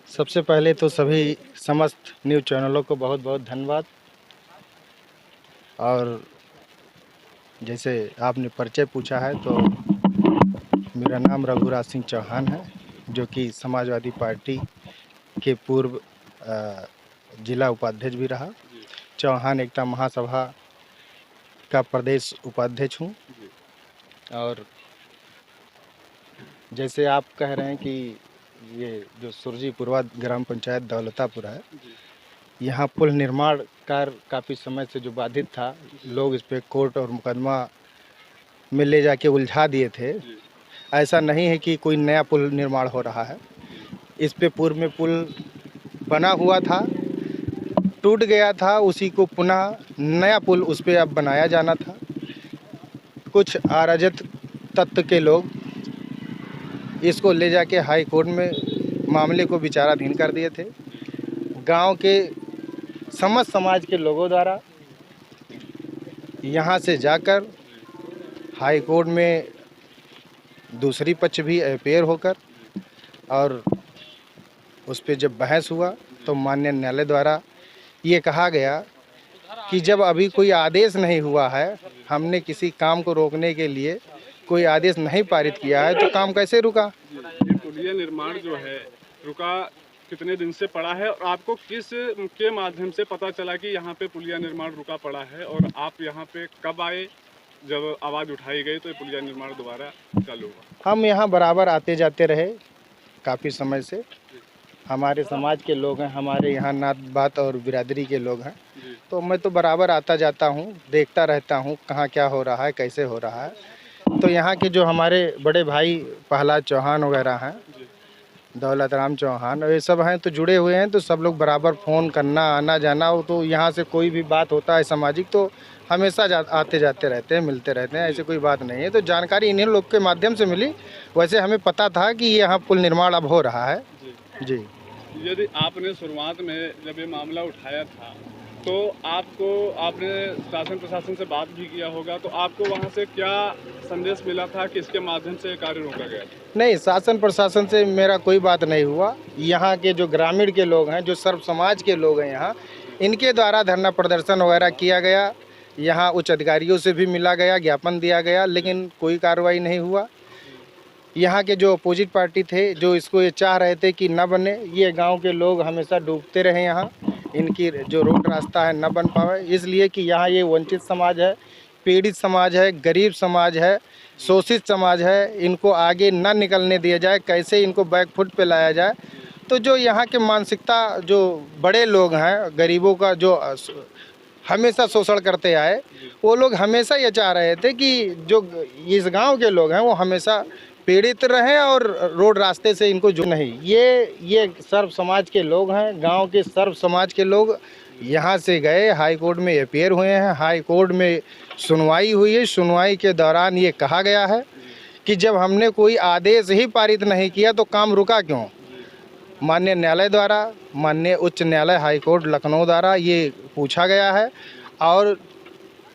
सबसे पहले तो सभी समस्त न्यूज़ चैनलों को बहुत बहुत धन्यवाद। और जैसे आपने परिचय पूछा है तो मेरा नाम रघुराज सिंह चौहान है, जो कि समाजवादी पार्टी के पूर्व जिला उपाध्यक्ष भी रहा। चौहान एकता महासभा का प्रदेश उपाध्यक्ष हूँ। और जैसे आप कह रहे हैं कि ये जो सुरजीपुरवा ग्राम पंचायत दौलतापुर है, यहाँ पुल निर्माण कार्य काफ़ी समय से जो बाधित था, लोग इस पे कोर्ट और मुकदमा में ले जाके उलझा दिए थे। ऐसा नहीं है कि कोई नया पुल निर्माण हो रहा है। इस पे पूर्व में पुल बना हुआ था, टूट गया था, उसी को पुनः नया पुल उस पे अब बनाया जाना था। कुछ अराजक तत्व के लोग इसको ले जाके हाई कोर्ट में मामले को विचाराधीन कर दिए थे। गांव के समस्त समाज के लोगों द्वारा यहाँ से जाकर हाई कोर्ट में दूसरी पक्ष भी अपेयर होकर, और उस पर जब बहस हुआ तो माननीय न्यायालय द्वारा ये कहा गया कि जब अभी कोई आदेश नहीं हुआ है, हमने किसी काम को रोकने के लिए कोई आदेश नहीं पारित किया है, तो काम कैसे रुका। ये पुलिया निर्माण जो है रुका कितने दिन से पड़ा है, और आपको किस के माध्यम से पता चला कि यहाँ पे पुलिया निर्माण रुका पड़ा है, और आप यहाँ पे कब आए जब आवाज़ उठाई गई तो ये पुलिया निर्माण दोबारा चालू हुआ? हम यहाँ बराबर आते जाते रहे काफ़ी समय से। हमारे समाज के लोग हैं, हमारे यहाँ नात बात और बिरादरी के लोग हैं, तो मैं तो बराबर आता जाता हूँ, देखता रहता हूँ कहाँ क्या हो रहा है, कैसे हो रहा है। तो यहाँ के जो हमारे बड़े भाई प्रहलाद चौहान वगैरह हैं, दौलत राम चौहान, ये सब हैं तो जुड़े हुए हैं, तो सब लोग बराबर फ़ोन करना आना जाना हो, तो यहाँ से कोई भी बात होता है सामाजिक तो हमेशा आते जाते रहते हैं, मिलते रहते हैं, ऐसी कोई बात नहीं है। तो जानकारी इन्हीं लोग के माध्यम से मिली। वैसे हमें पता था कि यहाँ पुल निर्माण अब हो रहा है जी। यदि आपने शुरुआत में जब ये मामला उठाया था तो आपने शासन प्रशासन से बात भी किया होगा, तो आपको वहाँ से क्या संदेश मिला था कि इसके माध्यम से कार्य रोका गया? नहीं, शासन प्रशासन से मेरा कोई बात नहीं हुआ। यहाँ के जो ग्रामीण के लोग हैं, जो सर्व समाज के लोग हैं यहाँ, इनके द्वारा धरना प्रदर्शन वगैरह किया गया। यहाँ उच्च अधिकारियों से भी मिला गया, ज्ञापन दिया गया, लेकिन कोई कार्रवाई नहीं हुआ। यहाँ के जो अपोजिट पार्टी थे, जो इसको ये चाह रहे थे कि न बने, ये गांव के लोग हमेशा डूबते रहे यहाँ, इनकी जो रोड रास्ता है न बन पावे, इसलिए कि यहाँ ये वंचित समाज है, पीड़ित समाज है, गरीब समाज है, शोषित समाज है, इनको आगे न निकलने दिया जाए, कैसे इनको बैकफुट पे लाया जाए। तो जो यहाँ के मानसिकता जो बड़े लोग हैं, गरीबों का जो हमेशा शोषण करते आए, वो लोग हमेशा ये चाह रहे थे कि जो इस गांव के लोग हैं वो हमेशा पीड़ित रहें और रोड रास्ते से इनको जो नहीं। ये सर्व समाज के लोग हैं, गांव के सर्व समाज के लोग यहाँ से गए, हाई कोर्ट में अपेयर हुए हैं, हाई कोर्ट में सुनवाई हुई है। सुनवाई के दौरान ये कहा गया है कि जब हमने कोई आदेश ही पारित नहीं किया तो काम रुका क्यों। माननीय न्यायालय द्वारा, माननीय उच्च न्यायालय हाई कोर्ट लखनऊ द्वारा ये पूछा गया है, और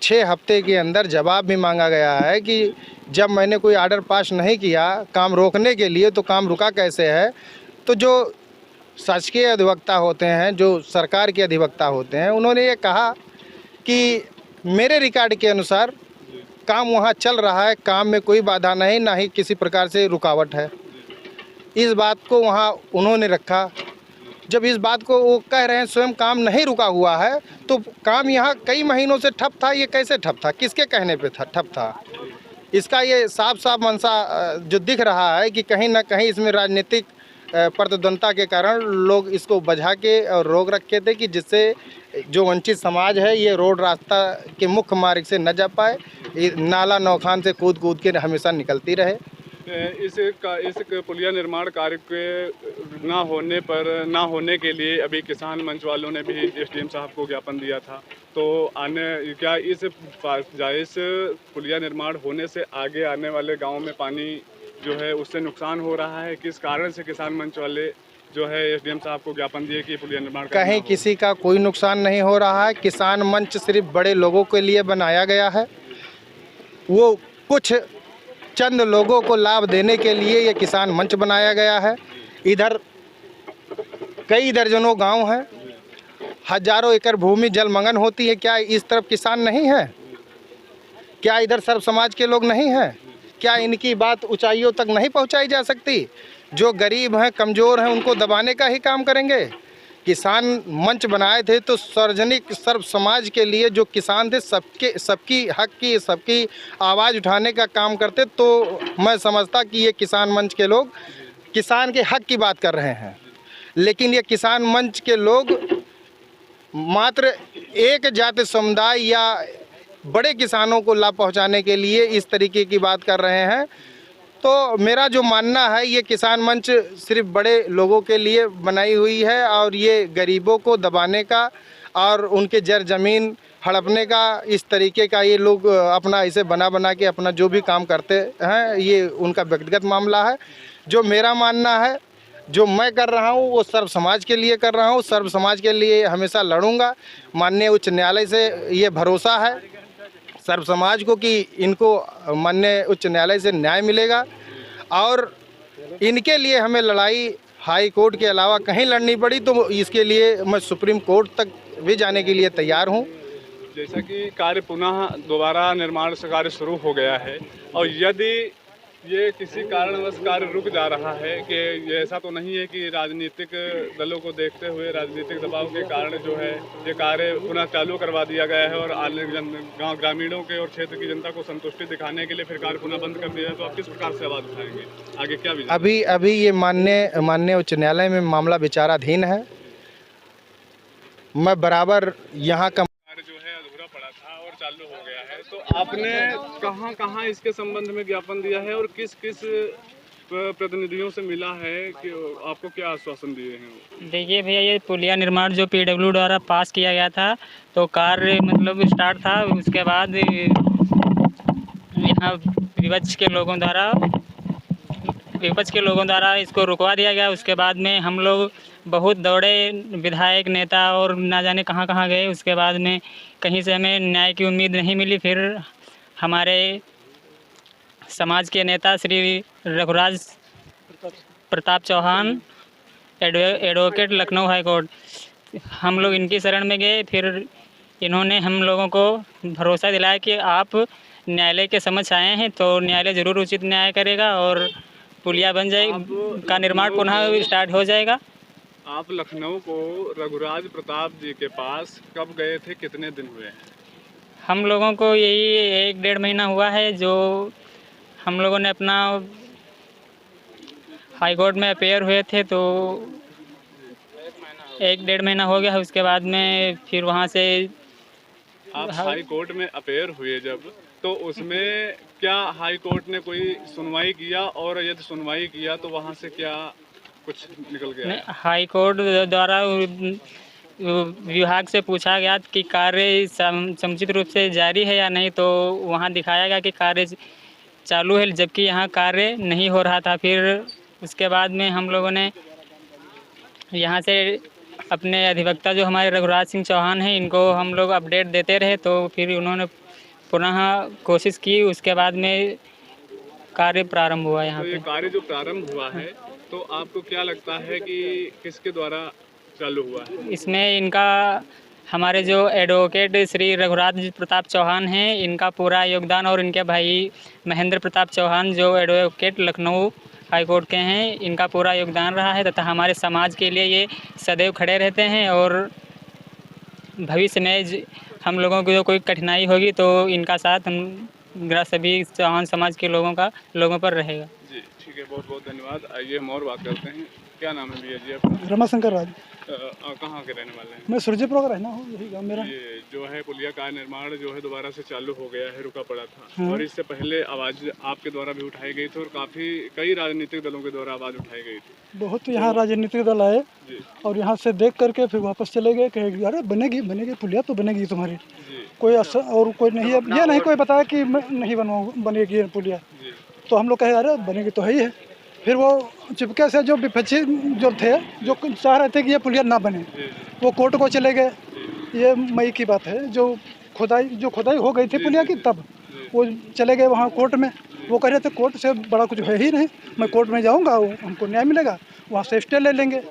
6 हफ्ते के अंदर जवाब भी मांगा गया है कि जब मैंने कोई आर्डर पास नहीं किया काम रोकने के लिए, तो काम रुका कैसे है। तो जो शासकीय अधिवक्ता होते हैं, जो सरकार के अधिवक्ता होते हैं, उन्होंने ये कहा कि मेरे रिकॉर्ड के अनुसार काम वहाँ चल रहा है, काम में कोई बाधा नहीं, ना ही किसी प्रकार से रुकावट है। इस बात को वहाँ उन्होंने रखा। जब इस बात को वो कह रहे हैं स्वयं काम नहीं रुका हुआ है, तो काम यहाँ कई महीनों से ठप था, ये कैसे ठप था, किसके कहने पे था ठप था। इसका ये साफ साफ मंशा जो दिख रहा है कि कहीं ना कहीं इसमें राजनीतिक प्रतिद्वंदता के कारण लोग इसको बजा के और रोक रखे थे कि जिससे जो वंचित समाज है ये रोड रास्ता के मुख्य मार्ग से न जा पाए, नाला नौखान से कूद कूद के हमेशा निकलती रहे। इस पुलिया निर्माण कार्य के ना होने के लिए अभी किसान मंच वालों ने भी एसडीएम साहब को ज्ञापन दिया था, तो क्या इस पुलिया निर्माण होने से आगे आने वाले गांव में पानी जो है उससे नुकसान हो रहा है? किस कारण से किसान मंच वाले जो है एसडीएम साहब को ज्ञापन दिए कि पुलिया निर्माण कहीं किसी का कोई नुकसान नहीं हो रहा है। किसान मंच सिर्फ बड़े लोगों के लिए बनाया गया है, वो कुछ चंद लोगों को लाभ देने के लिए ये किसान मंच बनाया गया है। इधर कई दर्जनों गांव हैं, हजारों एकड़ भूमि जलमग्न होती है। क्या इस तरफ किसान नहीं है? क्या इधर सर्व समाज के लोग नहीं हैं? क्या इनकी बात ऊंचाइयों तक नहीं पहुंचाई जा सकती? जो गरीब हैं, कमज़ोर हैं, उनको दबाने का ही काम करेंगे। किसान मंच बनाए थे तो सार्वजनिक सर्व समाज के लिए जो किसान थे, सबकी हक की, सबकी आवाज़ उठाने का काम करते। तो मैं समझता कि ये किसान मंच के लोग किसान के हक की बात कर रहे हैं, लेकिन ये किसान मंच के लोग मात्र एक जाति समुदाय या बड़े किसानों को लाभ पहुंचाने के लिए इस तरीके की बात कर रहे हैं। तो मेरा जो मानना है, ये किसान मंच सिर्फ बड़े लोगों के लिए बनाई हुई है और ये गरीबों को दबाने का और उनके जर ज़मीन हड़पने का, इस तरीके का ये लोग अपना इसे बना के अपना जो भी काम करते हैं, ये उनका व्यक्तिगत मामला है। जो मेरा मानना है, जो मैं कर रहा हूँ, वो सर्व समाज के लिए कर रहा हूँ। सर्व समाज के लिए हमेशा लड़ूंगा। माननीय उच्च न्यायालय से ये भरोसा है सर्व समाज को कि इनको माननीय उच्च न्यायालय से न्याय मिलेगा और इनके लिए हमें लड़ाई हाई कोर्ट के अलावा कहीं लड़नी पड़ी तो इसके लिए मैं सुप्रीम कोर्ट तक भी जाने के लिए तैयार हूँ। जैसा कि कार्य पुनः दोबारा निर्माण से कार्य शुरू हो गया है, और यदि ये किसी कारणवश कार्य रुक जा रहा है, कि ये ऐसा तो नहीं है कि राजनीतिक दलों को देखते हुए, राजनीतिक दबाव के कारण जो है ये कार्य पुनः चालू करवा दिया गया है और गाँव ग्रामीणों के और क्षेत्र की जनता को संतुष्टि दिखाने के लिए फिर कार्य पुनः बंद कर दिया है, तो आप किस प्रकार से आवाज़ उठाएंगे? आगे क्या विचार? अभी ये माननीय उच्च न्यायालय में मामला विचाराधीन है। मैं बराबर यहाँ का जो है अधूरा पड़ा था और चालू हो गया है, तो आपने कहाँ इसके संबंध में ज्ञापन दिया है और किस प्रतिनिधियों से मिला है कि आपको क्या आश्वासन दिए हैं? देखिए भैया, ये पुलिया निर्माण जो PW द्वारा पास किया गया था, तो कार्य मतलब स्टार्ट था। उसके बाद यहाँ विपक्ष के लोगों द्वारा इसको रुकवा दिया गया। उसके बाद में हम लोग बहुत दौड़े, विधायक, नेता और ना जाने कहाँ कहाँ गए। उसके बाद में कहीं से हमें न्याय की उम्मीद नहीं मिली। फिर हमारे समाज के नेता Shri Raghuraj Pratap Chauhan, advocate, Lucknow high court, हम लोग इनकी शरण में गए। फिर इन्होंने हम लोगों को भरोसा दिलाया कि आप न्यायालय के समक्ष आए हैं तो न्यायालय ज़रूर उचित न्याय करेगा और पुलिया बन जाएगी, का निर्माण पुनः स्टार्ट हो जाएगा। आप लखनऊ को रघुराज प्रताप जी के पास कब गए थे, कितने दिन हुए हैं? हम लोगों को यही 1-1.5 महीना हुआ है, जो हम लोगों ने अपना हाई कोर्ट में अपेयर हुए थे, तो 1-1.5 महीना हो गया है। उसके बाद में फिर वहाँ से आप हाई कोर्ट में अपेयर हुए जब, तो उसमें क्या हाई कोर्ट ने कोई सुनवाई किया, और यदि सुनवाई किया तो वहाँ से क्या कुछ निकल गया? हाई कोर्ट द्वारा विभाग से पूछा गया कि कार्य समुचित रूप से जारी है या नहीं, तो वहाँ दिखाया गया कि कार्य चालू है, जबकि यहाँ कार्य नहीं हो रहा था। फिर उसके बाद में हम लोगों ने यहाँ से अपने अधिवक्ता जो हमारे रघुराज सिंह चौहान हैं, इनको हम लोग अपडेट देते रहे, तो फिर उन्होंने पुनः कोशिश की। उसके बाद में कार्य प्रारंभ हुआ यहाँ तो ये पे। कार्य जो प्रारंभ हुआ है, तो आपको क्या लगता है कि किसके द्वारा चालू हुआ है? इसमें इनका, हमारे जो एडवोकेट श्री रघुराज प्रताप चौहान हैं, इनका पूरा योगदान, और इनके भाई महेंद्र प्रताप चौहान जो एडवोकेट लखनऊ हाई कोर्ट के हैं, इनका पूरा योगदान रहा है, तथा हमारे समाज के लिए ये सदैव खड़े रहते हैं। और भविष्य में हम लोगों को जो कोई कठिनाई होगी तो इनका साथ हम सभी चौहान समाज के लोगों पर रहेगा। जी ठीक है, बहुत बहुत धन्यवाद। आइए हम और बात करते हैं। क्या नाम है भैया जी आपका? रमाशंकर राज। कहाँ के रहने वाले हैं? मैं सुरजीपुर का रहना हूँ, यही गाँव मेरा। ये जो है पुलिया का निर्माण जो है दोबारा से चालू हो गया है, रुका पड़ा था। हाँ। और इससे पहले आवाज़ आपके द्वारा भी उठाई गई थी और कई राजनीतिक दलों के द्वारा आवाज़ उठाई गई थी। बहुत यहाँ राजनीतिक दल आए जी और यहाँ से देख करके फिर वापस चले गए, कहे अरे बनेगी पुलिया तो बनेगी तुम्हारी। जी कोई असर और कोई नहीं है, ये नहीं कोई बताया कि नहीं बनेगी ये पुलिया। जी तो हम लोग कहे अरे बनेगी तो है ही है। फिर वो चुपके से जो विपक्षी जो थे, जो चाह रहे थे कि ये पुलिया ना बने, वो कोर्ट को चले गए। ये मई की बात है, जो खुदाई हो गई थी पुलिया की, तब वो चले गए वहाँ कोर्ट में। वो कह रहे थे कोर्ट से बड़ा कुछ है ही नहीं, मैं कोर्ट में जाऊँगा, हमको न्याय मिलेगा, वहाँ से स्टे ले लेंगे।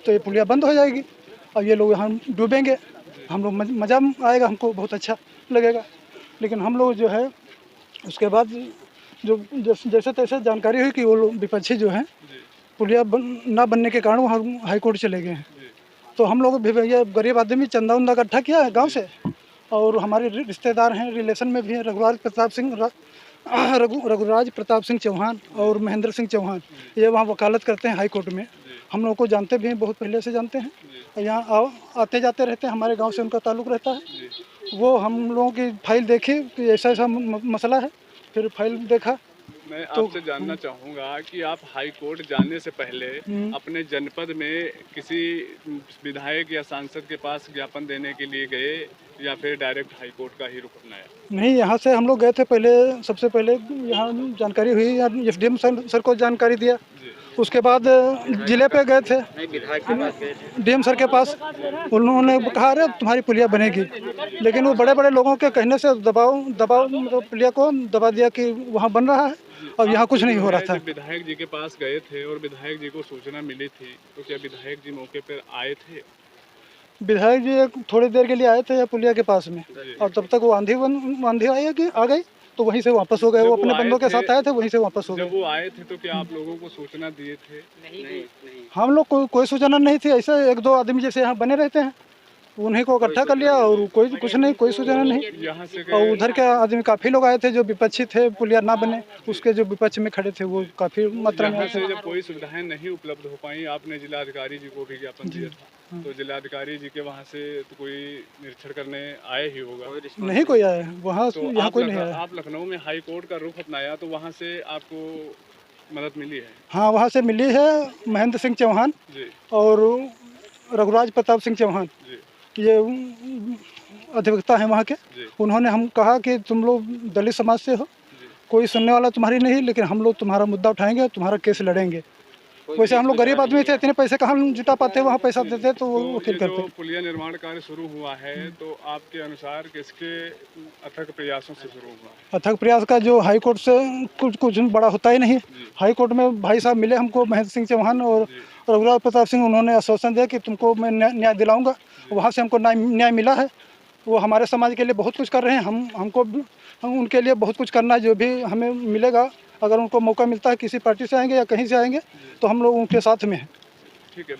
तो ये पुलिया बंद हो जाएगी और ये लोग यहाँ डूबेंगे, हम लोग मज़ा आएगा, हमको बहुत अच्छा लगेगा। लेकिन हम लोग जो है उसके बाद जो जैसे तैसे जानकारी हुई कि वो लोग विपक्षी जो हैं पुलिया ना बनने के कारण वहाँ हाई कोर्ट चले गए हैं। तो हम लोग भी भैया गरीब आदमी चंदा उंदा इकट्ठा किया है गांव से, और हमारे रिश्तेदार हैं, रिलेशन में भी हैं, रघुराज प्रताप सिंह चौहान और महेंद्र सिंह चौहान, ये वहाँ वकालत करते हैं हाई कोर्ट में। हम लोग को जानते भी हैं, बहुत पहले से जानते हैं, यहाँ आते जाते रहते हैं, हमारे गांव से उनका ताल्लुक़ रहता है। वो हम लोगों की फाइल देखी कि ऐसा ऐसा मसला है, फिर फाइल देखा। मैं आपसे जानना चाहूँगा कि आप हाई कोर्ट जाने से पहले अपने जनपद में किसी विधायक या सांसद के पास ज्ञापन देने के लिए गए या फिर डायरेक्ट हाई कोर्ट का ही रुख अपनाया? नहीं, यहाँ से हम लोग गए थे पहले, सबसे पहले यहाँ जानकारी हुई, एसडीएम सर को जानकारी दिया, उसके बाद जिले पे गए थे डीएम सर के पास, उन्होंने कहा अरे तुम्हारी पुलिया बनेगी, लेकिन वो बड़े बड़े लोगों के कहने से दबाव मतलब पुलिया को दबा दिया कि वहाँ बन रहा है और यहाँ कुछ नहीं हो रहा था। विधायक जी के पास गए थे और विधायक जी को सूचना मिली थी, तो क्या विधायक जी मौके पर आए थे? विधायक जी थोड़ी देर के लिए आए थे पुलिया के पास में, और तब तक वो आंधी आई कि आ गई, तो वहीं से वापस हो गए। वो अपने बंदों के साथ आए थे, वहीं से वापस हो गए। जब वो आए थे तो क्या आप लोगों को सूचना दिए थे? नहीं। हम लोग कोई सूचना नहीं थी, ऐसे एक दो आदमी जैसे यहाँ बने रहते हैं उन्हीं को इकट्ठा कर लिया और कोई कुछ नहीं, कोई सूचना नहीं। और उधर के आदमी काफ़ी लोग आए थे जो विपक्षी थे, पुलिया ना बने उसके जो विपक्ष में खड़े थे वो काफ़ी मात्रा में आए थे। जब कोई सुविधाएं नहीं उपलब्ध हो पाई, आपने जिलाधिकारी जी को भी ज्ञापन दिया था, तो जिलाधिकारी जी के वहाँ से तो कोई निरीक्षण करने आए ही होगा? नहीं कोई आया वहाँ, तो यहाँ कोई नहीं आया। आप लखनऊ में हाई कोर्ट का रुख अपनाया, तो वहाँ से आपको मदद मिली है? हाँ, वहाँ से मिली है महेंद्र सिंह चौहान और रघुराज प्रताप सिंह चौहान, ये अधिवक्ता हैं वहाँ के। उन्होंने हम कहा कि तुम लोग दलित समाज से हो, कोई सुनने वाला तुम्हारी नहीं, लेकिन हम लोग तुम्हारा मुद्दा उठाएंगे, तुम्हारा केस लड़ेंगे। वैसे हम लोग गरीब आदमी थे, इतने पैसे कहाँ जुटा पाते, वहाँ पैसा देते तो वो वकील करते। पुलिया निर्माण कार्य शुरू हुआ है, तो आपके अनुसार किसके अथक प्रयासों से शुरू हुआ है? अथक प्रयास का जो हाई कोर्ट से कुछ बड़ा होता ही नहीं। हाई कोर्ट में भाई साहब मिले हमको, महेंद्र सिंह चौहान और रघुराज प्रताप सिंह, उन्होंने आश्वासन दिया कि तुमको मैं न्याय दिलाऊंगा। वहाँ से हमको न्याय मिला है। वो हमारे समाज के लिए बहुत कुछ कर रहे हैं, हम उनके लिए बहुत कुछ करना है। जो भी हमें मिलेगा, अगर उनको मौका मिलता है, किसी पार्टी से आएंगे या कहीं से आएंगे, तो हम लोग उनके साथ में हैं। ठीक है।